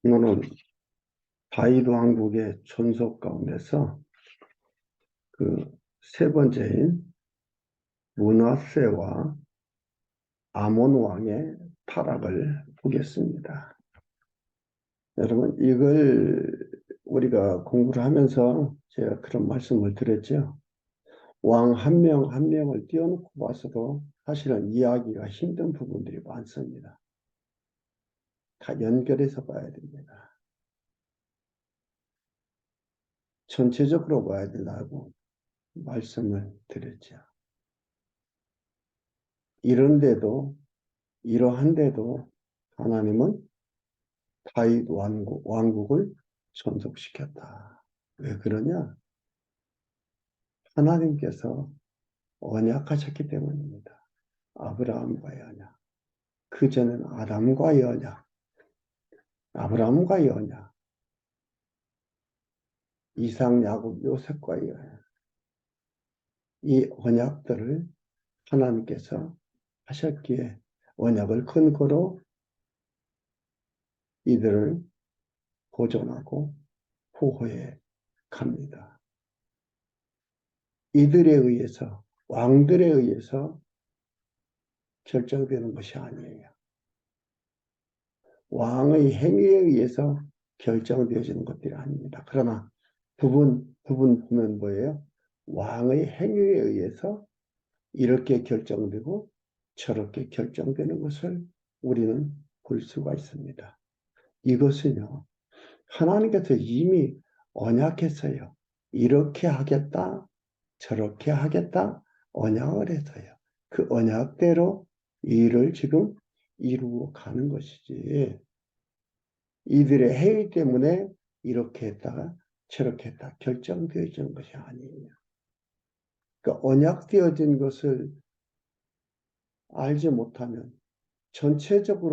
오늘은 다윗 왕국의 존속 가운데서 그 세 번째인 므낫세와 아몬 왕의 타락을 보겠습니다. 여러분, 이걸 우리가 공부를 하면서 제가 그런 말씀을 드렸죠. 왕 한 명 한 명을 띄워놓고 봐서도 사실은 이해하기가 힘든 부분들이 많습니다. 다 연결해서 봐야 됩니다. 전체적으로 봐야 된다고 말씀을 드렸죠. 이러한데도 하나님은 다윗 왕국을 존속시켰다. 왜 그러냐? 하나님께서 언약하셨기 때문입니다. 아브라함과의 언약, 그 전에는 아담과의 언약, 아브라함과의 언약, 이삭, 야곱, 요셉과의 언약, 이 언약들을 하나님께서 하셨기에 언약을 근거로 이들을 보존하고 보호해 갑니다. 이들에 의해서, 왕들에 의해서 결정되는 것이 아니에요. 왕의 행위에 의해서 결정되어지는 것들이 아닙니다. 그러나 부분 보면 뭐예요? 왕의 행위에 의해서 이렇게 결정되고 저렇게 결정되는 것을 우리는 볼 수가 있습니다. 이것은요, 하나님께서 이미 언약했어요. 이렇게 하겠다, 저렇게 하겠다, 언약을 해서요. 그 언약대로 일을 지금 이루어 가는 것이지, 이들의 행위 때문에 이렇게 했다가 저렇게 했다 결정되어지는 것이 아니에요. 그러니까 언약되어진 것을 알지 못하면, 전체적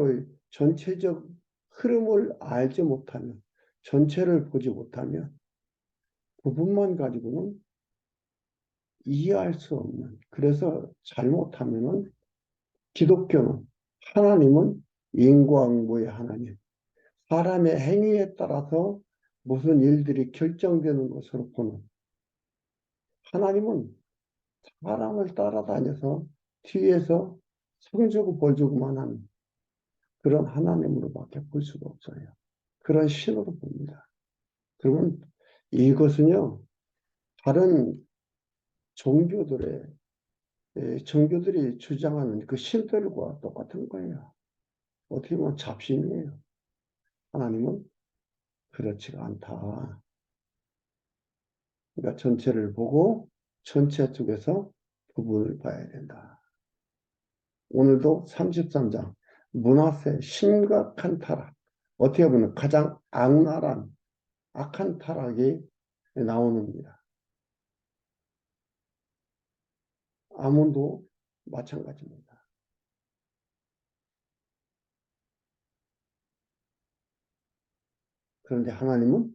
흐름을 알지 못하면, 전체를 보지 못하면 부분만 가지고는 이해할 수 없는, 그래서 잘못하면은 기독교는, 하나님은 인과응보의 하나님, 사람의 행위에 따라서 무슨 일들이 결정되는 것으로 보는, 하나님은 사람을 따라다녀서 뒤에서 성주고 벌주고만 하는 그런 하나님으로밖에 볼 수가 없어요. 그런 신으로 봅니다. 그러면 이것은요, 다른 종교들이 주장하는 그 신들과 똑같은 거예요. 어떻게 보면 잡신이에요. 하나님은 그렇지가 않다. 그러니까 전체를 보고 전체 쪽에서 부분을 봐야 된다. 오늘도 33장 므낫세 심각한 타락, 어떻게 보면 가장 악한 타락이 나오는입니다. 아몬도 마찬가지입니다. 그런데 하나님은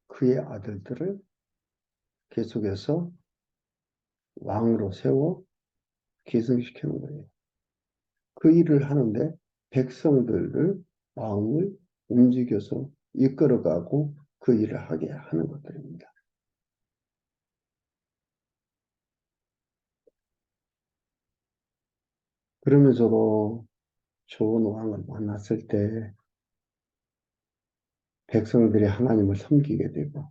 그의 아들들을 계속해서 왕으로 세워 계승시키는 거예요. 그 일을 하는데 백성들을, 마음을 움직여서 이끌어가고 그 일을 하게 하는 것들입니다. 그러면서도 좋은 왕을 만났을 때 백성들이 하나님을 섬기게 되고,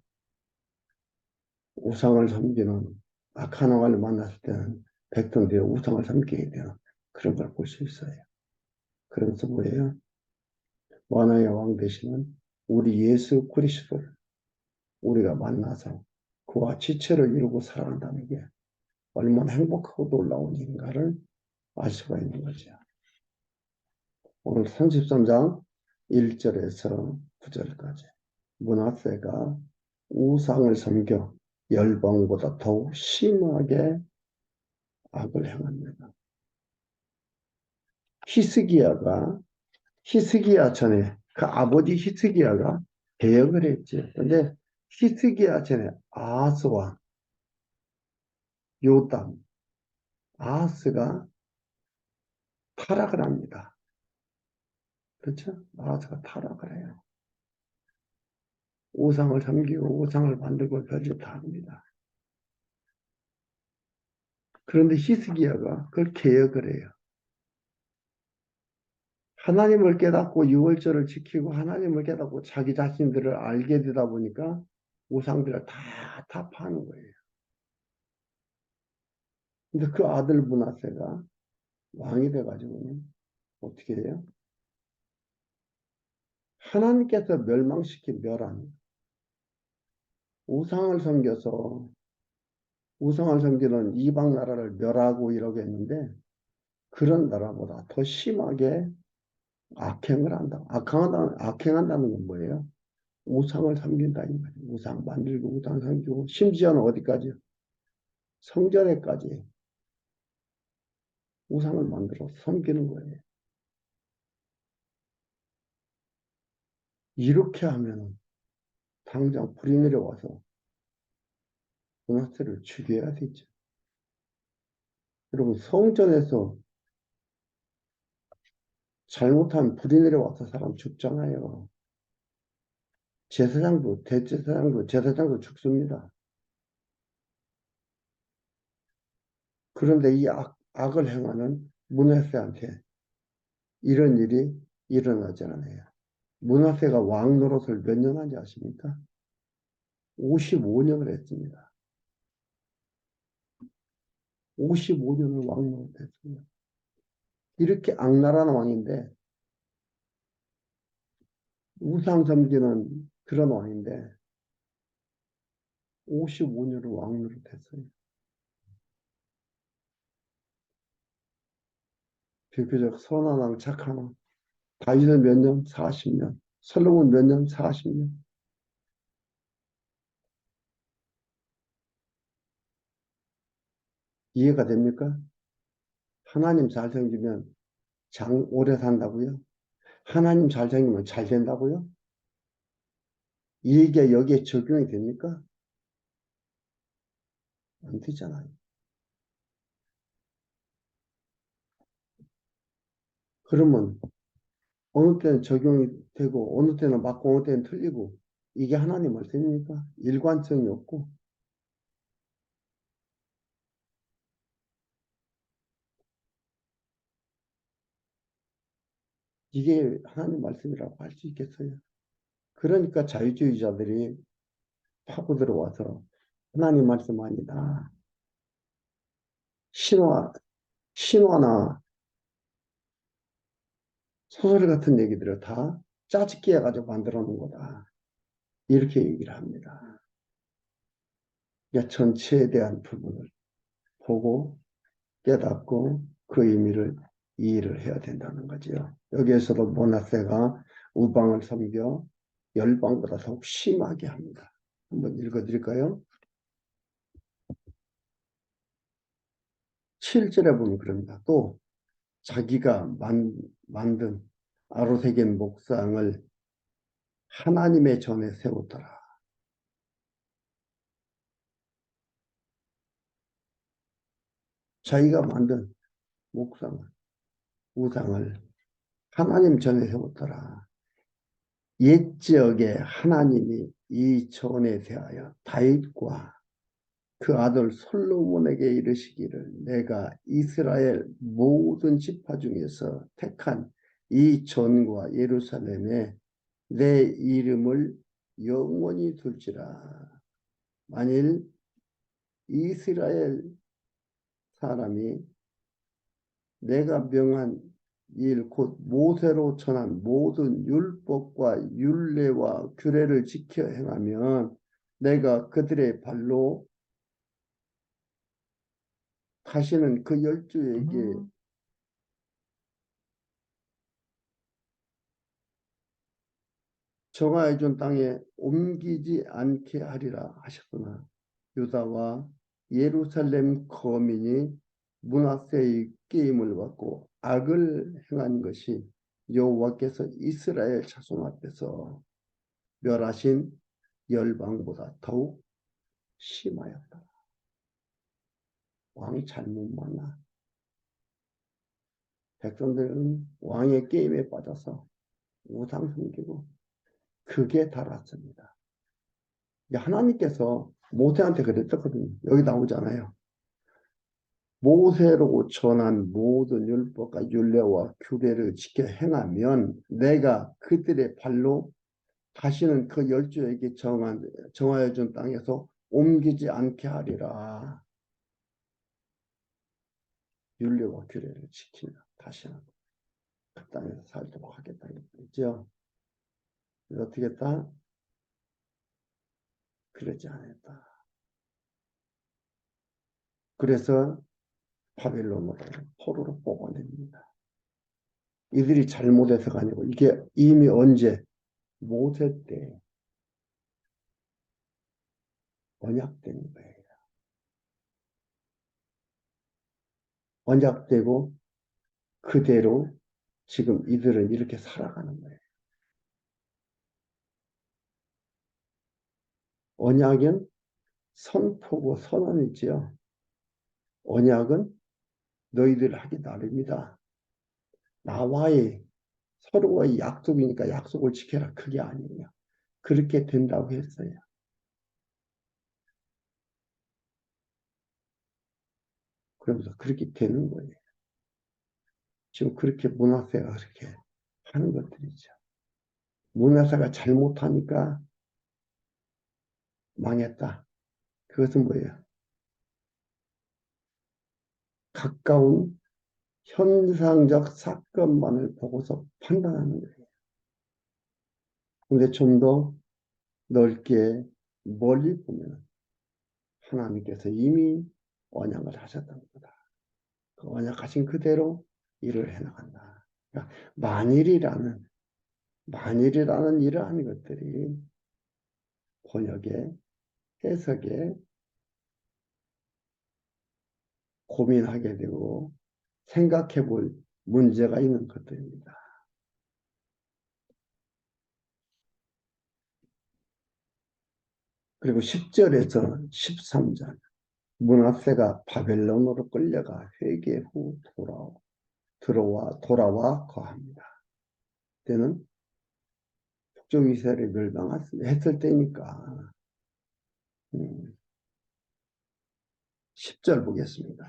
우상을 섬기는 악한 왕을 만났을 때는 백성들이 우상을 섬기게 되는 그런 걸 볼 수 있어요. 그래서 뭐예요? 만왕의 왕 되시는 우리 예수 그리스도를 우리가 만나서 그와 지체를 이루고 살아간다는 게 얼마나 행복하고 놀라운 일인가를 알 수가 있는 거죠. 오늘 33장 1절에서 9절까지 므낫세가 우상을 섬겨 열방보다 더욱 심하게 악을 행합니다. 히스기야 전에 그 아버지 히스기야가 대역을 했지. 근데 히스기야 전에 아하스와 요담, 아하스가 타락을 합니다. 그렇죠? 나라가 타락을 해요. 우상을 섬기고 우상을 만들고 별짓 다 합니다. 그런데 히스기야가 그걸 개혁을 해요. 하나님을 깨닫고 유월절을 지키고 하나님을 깨닫고 자기 자신들을 알게 되다 보니까 우상들을 다 타파하는 거예요. 근데 그 아들 므낫세가 왕이 돼가지고는 어떻게 해요? 하나님께서 멸망시킨 멸한 우상을 섬겨서 우상을 섬기는 이방 나라를 멸하고 이러고 했는데 그런 나라보다 더 심하게 악행을 한다. 악행한다는 건 뭐예요? 우상을 섬긴다 이 말이에요. 우상 만들고 우상 섬기고 심지어는 어디까지? 성전에까지 우상을 만들어 섬기는 거예요. 이렇게 하면 당장 불이 내려와서 문화세를 죽여야 되죠. 여러분 성전에서 잘못하면 불이 내려와서 사람 죽잖아요. 제사장도 대제사장도 제사장도 죽습니다. 그런데 이 악을 행하는 문하세한테 이런 일이 일어나지 않아요. 문하세가 왕 노릇을 몇 년 한지 아십니까? 55년을 했습니다. 55년을 왕 노릇했습니다. 이렇게 악랄한 왕인데 우상 섬기는 그런 왕인데 55년을 왕 노릇했어요. 비교적 선한 왕, 착한 왕. 다윗은 몇 년? 40년. 솔로몬 몇 년? 40년. 이해가 됩니까? 하나님 잘 섬기면 장 오래 산다고요? 하나님 잘 섬기면 잘 된다고요? 이게 여기에 적용이 됩니까? 안 되잖아요. 그러면 어느 때는 적용이 되고 어느 때는 맞고 어느 때는 틀리고 이게 하나님 말씀입니까? 일관성이 없고 이게 하나님 말씀이라고 할 수 있겠어요? 그러니까 자유주의자들이 파고 들어와서 하나님 말씀 아니다. 신화, 신화나 소설 같은 얘기들을 다 짜집기 해가지고 만들어 놓은 거다. 이렇게 얘기를 합니다. 그러니까 전체에 대한 부분을 보고 깨닫고 그 의미를 이해를 해야 된다는 거죠. 여기에서도 모나세가 우방을 섬겨 열방보다 더욱 심하게 합니다. 한번 읽어드릴까요? 7절에 보면 그럽니다. 또 자기가 만든 아로새긴 목상을 하나님의 전에 세웠더라. 자기가 만든 목상을, 우상을 하나님 전에 세웠더라. 옛지역에 하나님이 이 전에 대하여 다윗과 그 아들 솔로몬에게 이르시기를 내가 이스라엘 모든 지파 중에서 택한 이 전과 예루살렘에 내 이름을 영원히 둘지라. 만일 이스라엘 사람이 내가 명한 일, 곧 모세로 전한 모든 율법과 율례와 규례를 지켜 행하면 내가 그들의 발로 다시는 그 열주에게 정하여 준 땅에 옮기지 않게 하리라 하셨구나. 유다와 예루살렘 거민이 므낫세의 게임을 받고 악을 행한 것이 여호와께서 이스라엘 자손 앞에서 멸하신 열방보다 더욱 심하였다. 왕이 잘못 만나 백성들은 왕의 게임에 빠져서 우상 섬기고 그게 달았습니다. 하나님께서 모세한테 그랬었거든요. 여기 나오잖아요. 모세로 전한 모든 율법과 율례와 규례를 지켜 행하면 내가 그들의 발로 다시는 그 열조에게 정하여 준 땅에서 옮기지 않게 하리라. 율례와 규례를 지키면 다시는 그 땅에서 살도록 하겠다는 거죠. 어떻게 했다? 그러지 않았다. 그래서 바빌론으로 포로로 뽑아냅니다. 이들이 잘못해서가 아니고 이게 이미 언제 모세 때 언약된 거예요. 언약되고 그대로 지금 이들은 이렇게 살아가는 거예요. 언약은 선포고 선언이지요. 언약은 너희들 하기 나름이다. 나와의 서로의 약속이니까 약속을 지켜라. 그게 아니에요. 그렇게 된다고 했어요. 그러면서 그렇게 되는 거예요. 지금 그렇게 문화세가 그렇게 하는 것들이죠. 문화사가 잘못하니까 망했다. 그것은 뭐예요? 가까운 현상적 사건만을 보고서 판단하는 거예요. 근데 좀 더 넓게 멀리 보면 하나님께서 이미 언약을 하셨던 거다. 그 언약하신 그대로 일을 해나간다. 그러니까 만일이라는 이러한 것들이 번역에, 해석에 고민하게 되고 생각해 볼 문제가 있는 것들입니다. 그리고 10절에서 13절 므낫세가 바벨론으로 끌려가 회개 후 돌아와 거합니다. 때는 북쪽 이스라엘이 멸망했을 때니까 10절 보겠습니다.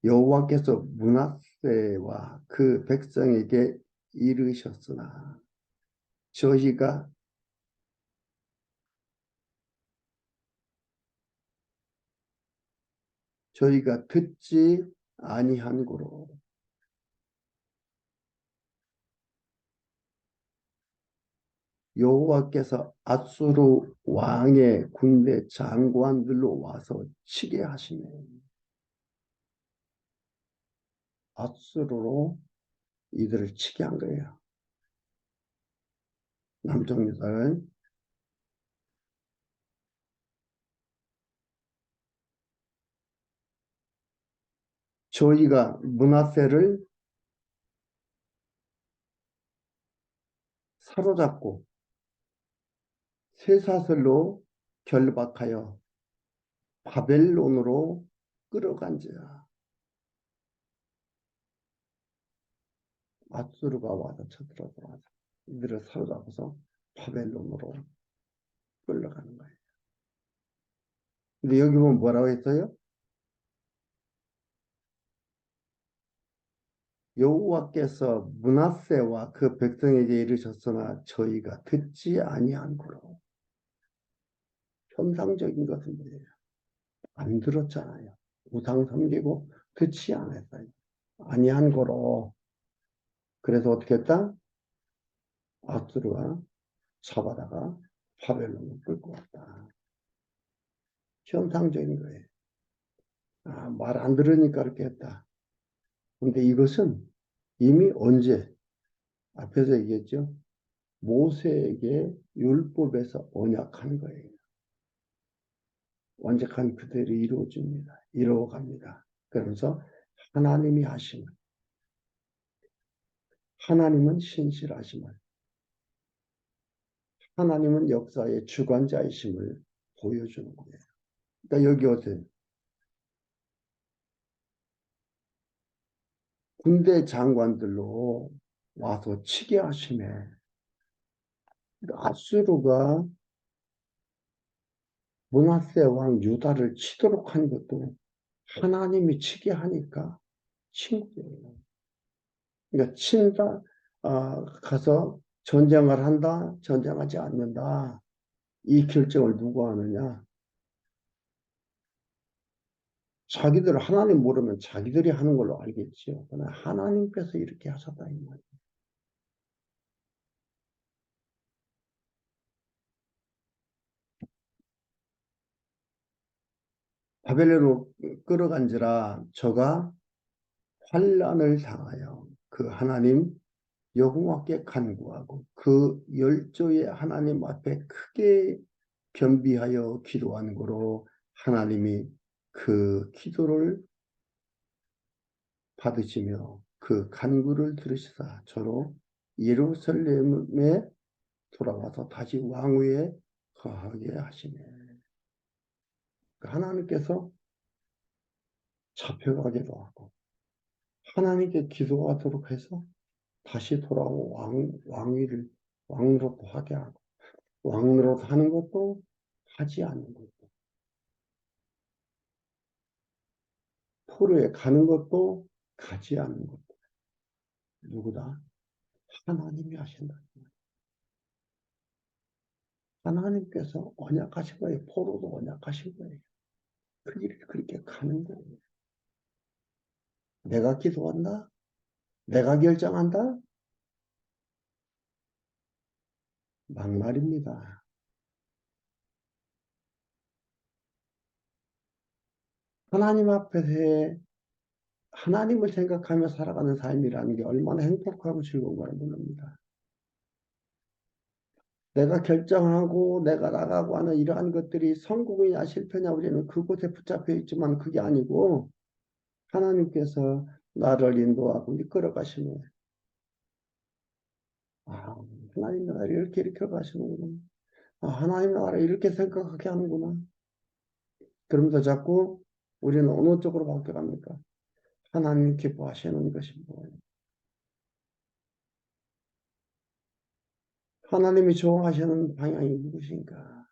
여호와께서 므낫세와 그 백성에게 이르셨으나 저희가 듣지 아니한 고로 여호와께서 앗수르 왕의 군대 장관들로 와서 치게 하시네. 앗수르로 이들을 치게 한 거예요. 남쪽 유다를. 저희가 므낫세를 사로잡고 쇠사슬로 결박하여 바벨론으로 끌어간지라. 앗수르가 와서 쳐들어와서 이들을 사로잡아서 바벨론으로 끌려가는 거예요. 근데 여기 보면 뭐라고 했어요? 여호와께서 므낫세와 그 백성에게 이르셨으나 저희가 듣지 아니한 거로. 현상적인 것은 뭐예요? 안 들었잖아요. 우상 섬기고 듣지 않았어요. 아니한 거로. 그래서 어떻게 했다? 아수르가 잡아다가 바벨론을 끌고 왔다. 현상적인 거예요. 말 안 들으니까 그렇게 했다. 근데 이것은 이미 언제 앞에서 얘기했죠. 모세에게 율법에서 언약한 거예요. 완벽한 그대로 이루어집니다. 이루어갑니다. 그러면서 하나님이 하시는 하나님은 신실하심을 하나님은 역사의 주관자이심을 보여주는 거예요. 그러니까 여기 어때? 군대 장관들로 와서 치게 하심에 아수르가 므낫세 왕 유다를 치도록 한 것도 하나님이 치게 하니까 친 거예요. 그러니까 친다, 가서 전쟁을 한다, 전쟁하지 않는다. 이 결정을 누가 하느냐? 자기들 하나님 모르면 자기들이 하는 걸로 알겠지요. 그러나 하나님께서 이렇게 하셨다 이 말이에요. 바벨론으로 끌어간지라 저가 환난을 당하여 그 하나님 여호와께 간구하고 그 열조의 하나님 앞에 크게 겸비하여 기도한 거로 하나님이 그 기도를 받으시며 그 간구를 들으시사 저로 예루살렘에 돌아와서 다시 왕위에 거하게 하시네. 하나님께서 잡혀가기도 하고 하나님께 기도하도록 해서 다시 돌아온 왕위를 왕으로 하게 하고 왕으로 하는 것도 하지 않는 것도 포로에 가는 것도 가지 않는 것도 누구다? 하나님이 하신다. 하나님께서 언약하신 거예요. 포로도 언약하신 거예요. 그 길을 그렇게 가는 거예요. 내가 기도한다? 내가 결정한다? 막말입니다. 하나님 앞에 하나님을 생각하며 살아가는 삶이라는 게 얼마나 행복하고 즐거운 걸 모릅니다. 내가 결정하고 내가 나가고 하는 이러한 것들이 성공이냐 실패냐 우리는 그곳에 붙잡혀 있지만 그게 아니고 하나님께서 나를 인도하고 이끌어 가시면 하나님 나라를 이렇게 가시는구나. 하나님 나라를 이렇게 생각하게 하는구나. 그러면서 자꾸 우리는 어느 쪽으로 바뀌어갑니까? 하나님 기뻐하시는 것이 뭐예요? 하나님이 좋아하시는 방향이 무엇인가?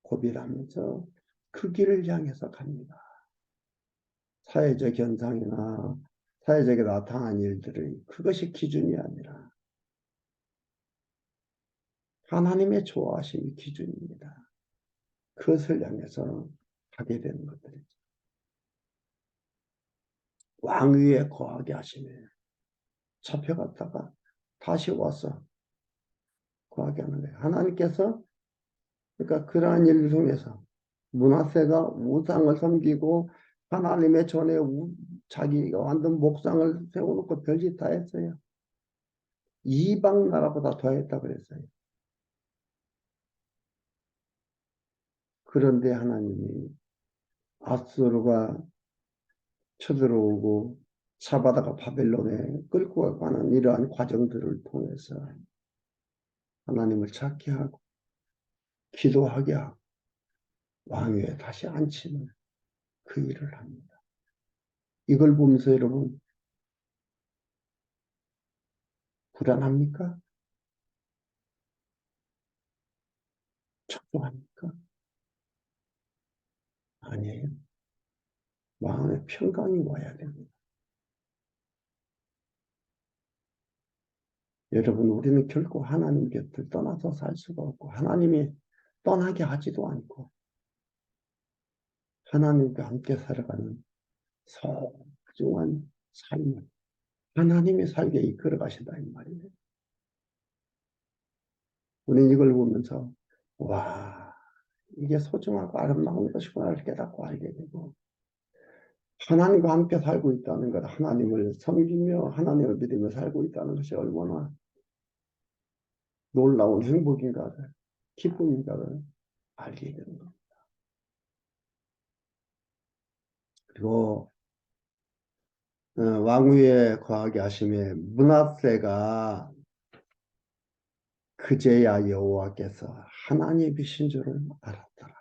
고비라면서 그 길을 향해서 갑니다. 사회적 현상이나 사회적에 나타난 일들의 그것이 기준이 아니라 하나님의 좋아하심이 기준입니다. 그것을 향해서 가게 되는 것들이죠. 왕위에 거하게 하시며 잡혀갔다가 다시 와서 거하게 하는 거예요. 하나님께서 그러니까 그러한 일을 통해서 므낫세가 우상을 섬기고 하나님의 전에 자기가 만든 목상을 세워놓고 별짓 다 했어요. 이방 나라보다 더했다 그랬어요. 그런데 하나님이 아수르가 쳐들어오고 잡아다가 바벨론에 끌고 가는 이러한 과정들을 통해서 하나님을 찾게 하고 기도하게 하고 왕위에 다시 앉히는 그 일을 합니다. 이걸 보면서 여러분 불안합니까? 촉촉합니까? 아니에요. 마음의 평강이 와야 됩니다. 여러분 우리는 결코 하나님 곁을 떠나서 살 수가 없고 하나님이 떠나게 하지도 않고 하나님과 함께 살아가는 소중한 삶을 하나님이 살게 이끌어 가신다 이 말이에요. 우리는 이걸 보면서 와 이게 소중하고 아름다운 것이구나를 깨닫고 알게 되고 하나님과 함께 살고 있다는 것, 하나님을 섬기며 하나님을 믿으며 살고 있다는 것이 얼마나 놀라운 행복인가를 기쁨인가를 알게 되는 겁니다. 그리고 왕위에 거하게 하심에 므낫세가 그제야 여호와께서 하나님이신 줄을 알았더라.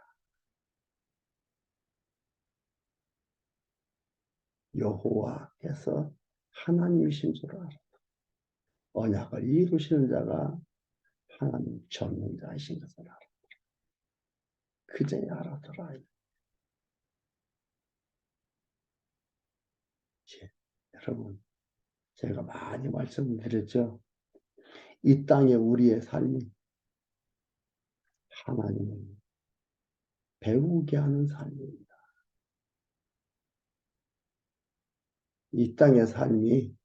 여호와께서 하나님이신 줄을 알았다. 언약을 이루시는 자가 하나님 전능자이신 것을 알아. 그제야 알아더라. 여러분, 제가 많이 말씀드렸죠. 이 땅에 우리의 삶이 하나님을 배우게 하는 삶입니다. 이 땅의 삶이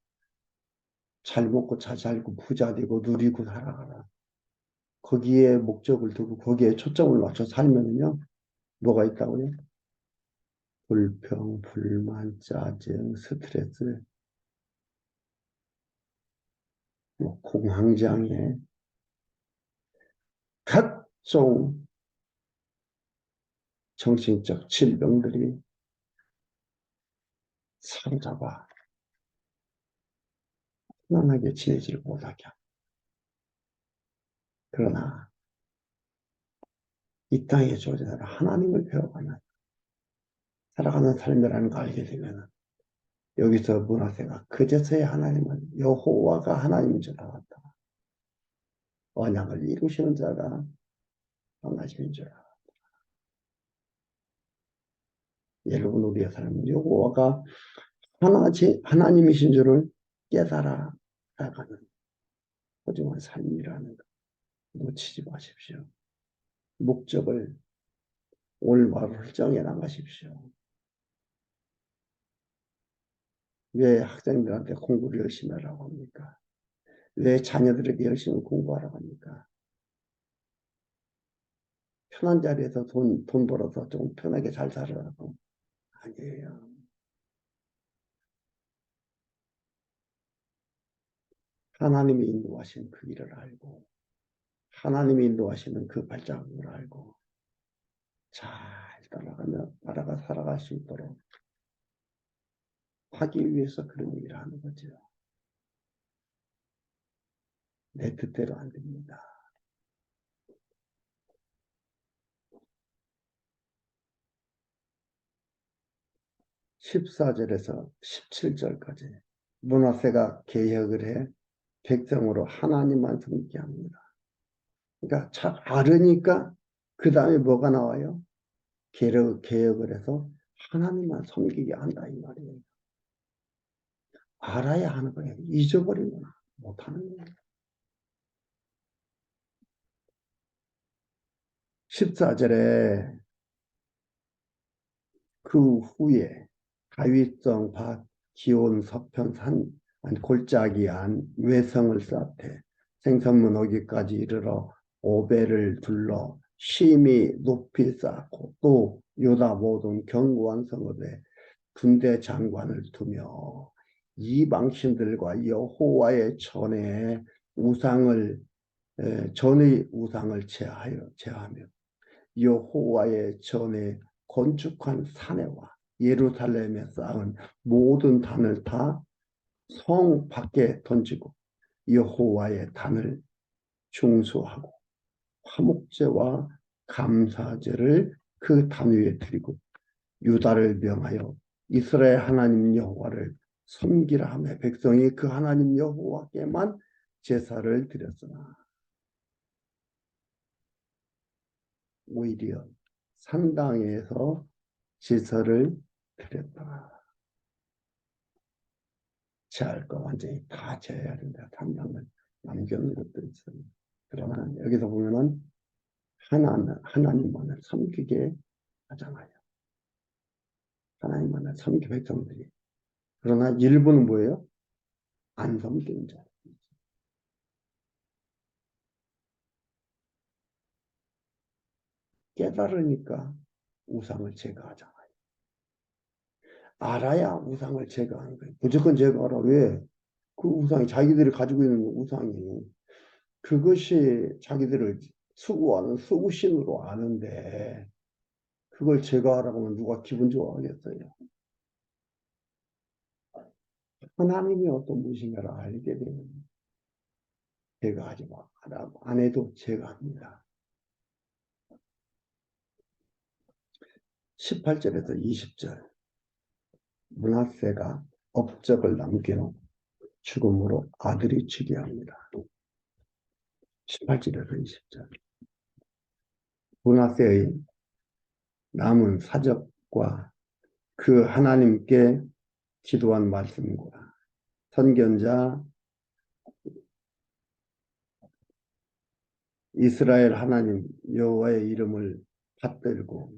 잘 먹고 잘 살고 부자 되고 누리고 살아가라. 거기에 목적을 두고 거기에 초점을 맞춰 살면요. 뭐가 있다고요? 불평, 불만, 짜증, 스트레스, 공황장애, 각종 정신적 질병들이 사로잡아 편안하게 지내지를 못하게 합니다. 그러나 이 땅에 주어진 하나님을 배워가면 살아가는 삶이라는 걸 알게 되면 여기서 문하세가 그제서야 하나님은 여호와가 하나님인 줄 알았다. 언약을 이루시는 자가 하나님인 줄 알았다. 여러분 우리의 삶은 여호와가 하나님이신 줄을 깨달아 나가는 소중한 삶이라는 것 놓치지 마십시오. 목적을 올바로 정해 나가십시오. 왜 학생들한테 공부를 열심히 하라고 합니까? 왜 자녀들에게 열심히 공부하라고 합니까? 편한 자리에서 돈 벌어서 좀 편하게 잘 살으라고. 아니에요. 하나님이 인도하신 그 길을 알고 하나님이 인도하시는 그 발자국을 알고 잘 따라가 살아갈 수 있도록 하기 위해서 그런 얘기를 하는 거죠. 내 뜻대로 안 됩니다. 14절에서 17절까지 문하세가 개혁을 해 백성으로 하나님만 섬기게 합니다. 그러니까 잘 알으니까 그 다음에 뭐가 나와요? 개혁을 해서 하나님만 섬기게 한다 이 말이에요. 알아야 하는 거예요. 잊어버리면 못하는 거예요. 14절에 그 후에 가위성 밭 기온 서편 산 골짜기 안 외성을 쌓되 생선문 어기까지 이르러 오배를 둘러 심히 높이 쌓고 또 유다 모든 견고한 성읍에 군대 장관을 두며 이방신들과 여호와의 전의 우상을 제하며 여호와의 전에 건축한 사내와 예루살렘에 쌓은 모든 단을 다 성 밖에 던지고 여호와의 단을 중수하고 화목제와 감사제를 그 단 위에 드리고 유다를 명하여 이스라엘 하나님 여호와를 섬기라 하며 백성이 그 하나님 여호와께만 제사를 드렸으나 오히려 산당에서 제사를 드렸다. 제할 거 완전히 다 제해야 된다. 단장을 남겨놓은 것도 있어요. 그러나 여기서 보면은 하나님만을 섬기게 하잖아요. 하나님만을 섬기 백성들이. 그러나 일부는 뭐예요? 안 섬기는 자. 깨달으니까 우상을 제거하잖아요. 알아야 우상을 제거하는 거예요. 무조건 제거하라. 왜? 그 우상이 자기들이 가지고 있는 우상이 그것이 자기들을 수구하는 수구신으로 아는데 그걸 제거하라고 하면 누가 기분 좋아하겠어요? 하나님이 어떤 분이신가를 알게 되면 제거하지 마. 안 해도 제거합니다. 18절에서 20절 므낫세가 업적을 남겨 죽음으로 아들이 치게 합니다. 18절에서 20절. 문하세의 남은 사적과 그 하나님께 기도한 말씀과 선견자 이스라엘 하나님 여호와의 이름을 받들고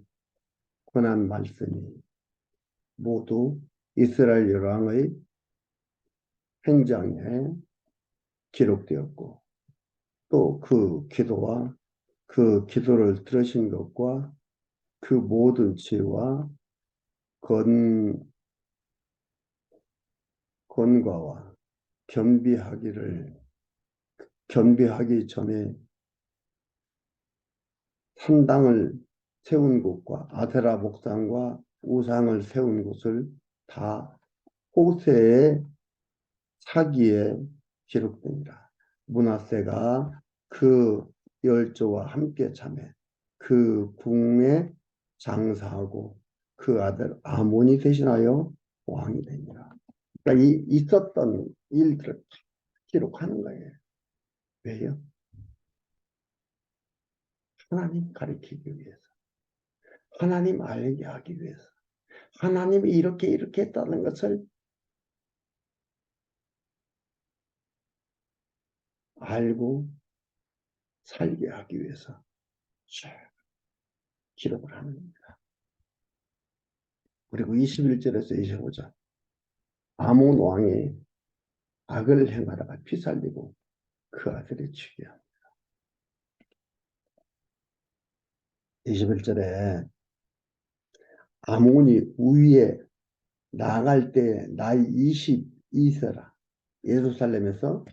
권한 말씀이 모두 이스라엘 열왕의 행장에 기록되었고 또 그 기도와 그 기도를 들으신 것과 그 모든 죄와 권과와 겸비하기 전에 산당을 세운 곳과 아세라 목상과 우상을 세운 곳을 다 호세의 사기에 기록됩니다. 므낫세가 그 열조와 함께 참해 그 궁에 장사하고 그 아들 아몬이 대신하여 왕이 됩니다. 그러니까 있었던 일들을 기록하는 거예요. 왜요? 하나님 가리키기 위해서. 하나님 알게 하기 위해서. 하나님이 이렇게 했다는 것을 알고 살게 하기 위해서 기록을 하는 겁니다. 그리고 21절에서 25절 아몬 왕이 악을 행하다가 피살리고 그 아들이 죽여. 21절에 아몬이 우위에 나갈 때 나이 22세라 예루살렘에서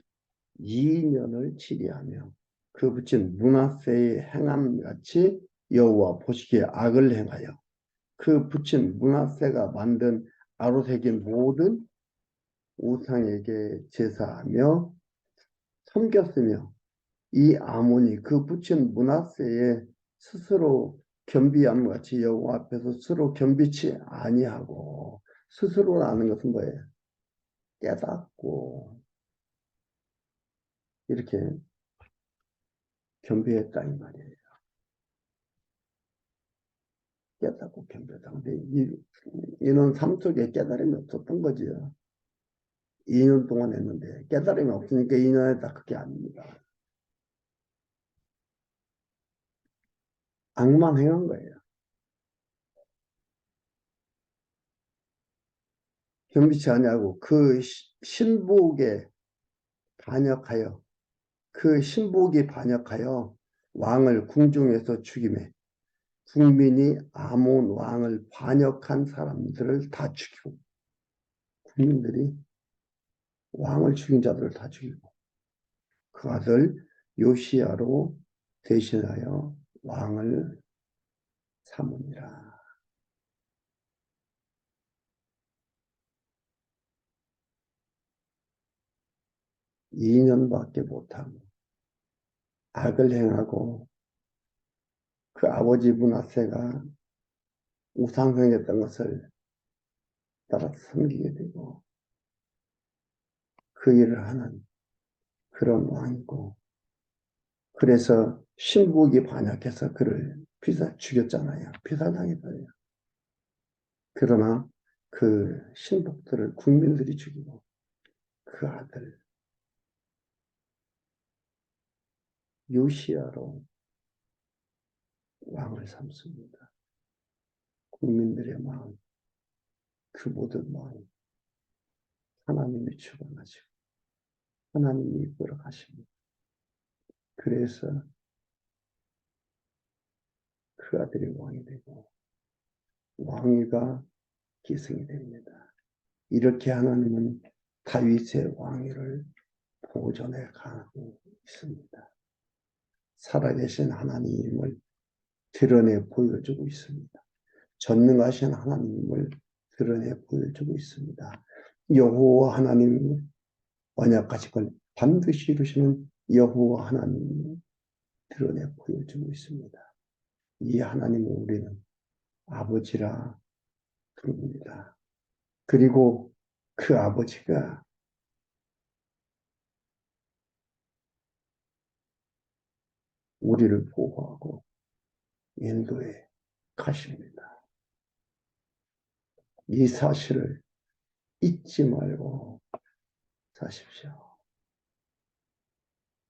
2년을 치리하며 그 붙인 므낫세의 행함같이 여호와 보시기에 악을 행하여 그 붙인 므낫세가 만든 아로새긴 모든 우상에게 제사하며 섬겼으며 이 아몬이 그 붙인 므낫세에 스스로 겸비함 같이 여호와 앞에서 스스로 겸비치 아니하고 스스로라는 것은 뭐예요? 깨닫고 이렇게 겸비했다 이 말이에요. 깨닫고 겸비했다. 근데 이는 삶 속에 깨달음이 없었던 거지요. 2년 동안 했는데 깨달음이 없으니까 2년 했다 그게 아닙니다. 악만 행한 거예요. 겸비치 아니하고 그 신복에 반역하여 그 신복이 반역하여 왕을 궁중에서 죽이매 국민이 아몬 왕을 반역한 사람들을 다 죽이고 국민들이 왕을 죽인 자들을 다 죽이고 그 아들 요시야로 대신하여 왕을 삼으니라. 2년밖에 못하고 악을 행하고 그 아버지 므낫세가 우상성했던 것을 따라 섬기게 되고 그 일을 하는 그런 왕이고 그래서 신복이 반역해서 그를 죽였잖아요. 피살당했어요. 그러나 그 신복들을 국민들이 죽이고 그 아들 요시야로 왕을 삼습니다. 국민들의 마음, 그 모든 마음 하나님이 주관하시고 하나님이 이끌어 가십니다. 그래서 그 아들이 왕이 되고 왕위가 기승이 됩니다. 이렇게 하나님은 다윗의 왕위를 보존해 가고 있습니다. 살아계신 하나님을 드러내 보여주고 있습니다. 전능하신 하나님을 드러내 보여주고 있습니다. 여호와 하나님 언약하신 걸 반드시 이루시는 여호와 하나님을 드러내 보여주고 있습니다. 이 하나님을 우리는 아버지라 부릅니다. 그리고 그 아버지가 우리를 보호하고 인도해 가십니다. 이 사실을 잊지 말고 사십시오.